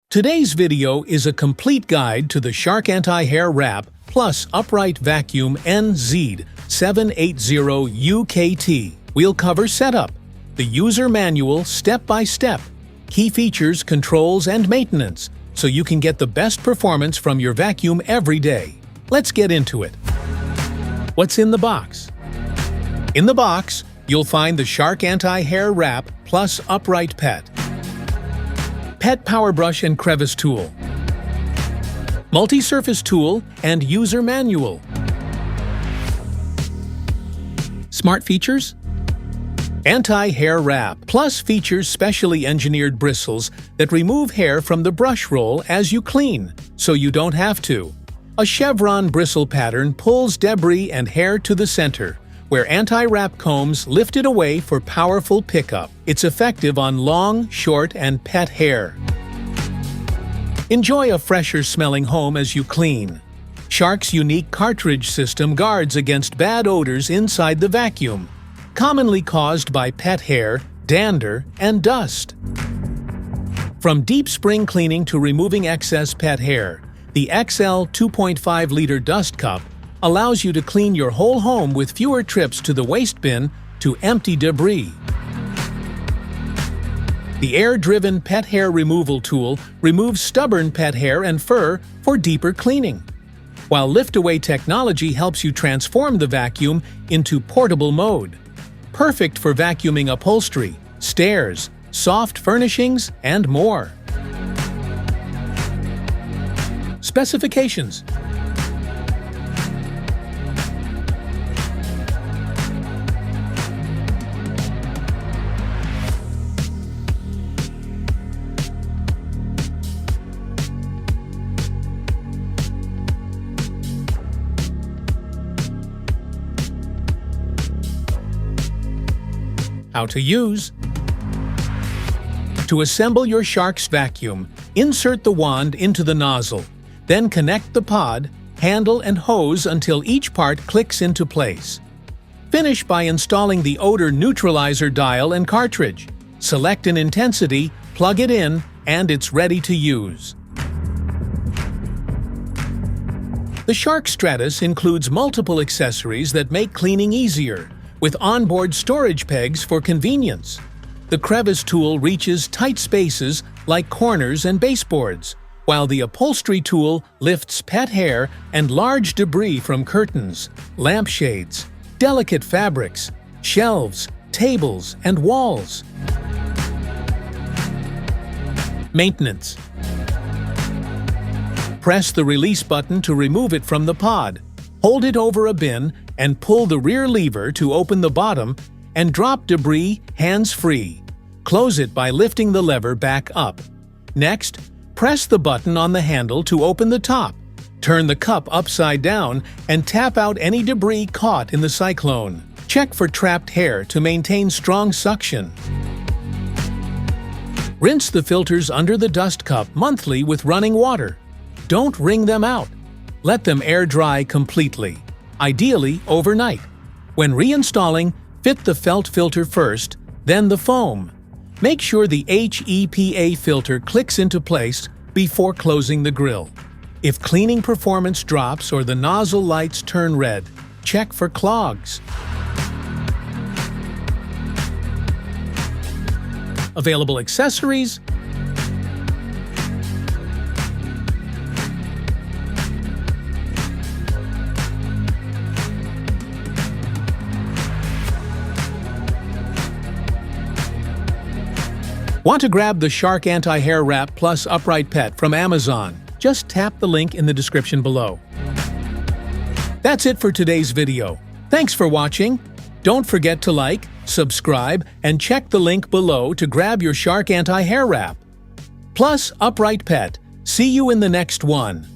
Today's video is a complete guide to the Shark Anti-Hair Wrap plus Upright Vacuum NZ780UKT. We'll cover setup, the user manual step-by-step, key features, controls, and maintenance, so you can get the best performance from your vacuum every day. Let's get into it. What's in the box? In the box, you'll find the Shark Anti-Hair Wrap plus Upright Pet Power Brush and Crevice Tool, Multi-Surface Tool and User Manual. Smart features? Anti-Hair Wrap Plus features specially engineered bristles that remove hair from the brush roll as you clean, so you don't have to. A chevron bristle pattern pulls debris and hair to the center, where anti-wrap combs lift it away for powerful pickup. It's effective on long, short, and pet hair. Enjoy a fresher-smelling home as you clean. Shark's unique cartridge system guards against bad odors inside the vacuum, commonly caused by pet hair, dander, and dust. From deep spring cleaning to removing excess pet hair, the XL 2.5-liter dust cup allows you to clean your whole home with fewer trips to the waste bin to empty debris. The air-driven pet hair removal tool removes stubborn pet hair and fur for deeper cleaning, while lift-away technology helps you transform the vacuum into portable mode. Perfect for vacuuming upholstery, stairs, soft furnishings, and more. Specifications. How to use. To assemble your Shark's vacuum, insert the wand into the nozzle, then connect the pod, handle, and hose until each part clicks into place. Finish by installing the odor neutralizer dial and cartridge. Select an intensity, plug it in, and it's ready to use. The Shark Stratus includes multiple accessories that make cleaning easier, with onboard storage pegs for convenience. The crevice tool reaches tight spaces like corners and baseboards, while the upholstery tool lifts pet hair and large debris from curtains, lampshades, delicate fabrics, shelves, tables, and walls. Maintenance. Press the release button to remove it from the pod. Hold it over a bin and pull the rear lever to open the bottom and drop debris hands-free. Close it by lifting the lever back up. Next, press the button on the handle to open the top. Turn the cup upside down and tap out any debris caught in the cyclone. Check for trapped hair to maintain strong suction. Rinse the filters under the dust cup monthly with running water. Don't wring them out. Let them air dry completely, ideally overnight. When reinstalling, fit the felt filter first, then the foam. Make sure the HEPA filter clicks into place before closing the grill. If cleaning performance drops or the nozzle lights turn red, check for clogs. Available accessories. Want to grab the Shark Anti-Hair Wrap plus Upright Pet from Amazon? Just tap the link in the description below. That's it for today's video. Thanks for watching. Don't forget to like, subscribe, and check the link below to grab your Shark Anti-Hair Wrap plus Upright Pet. See you in the next one.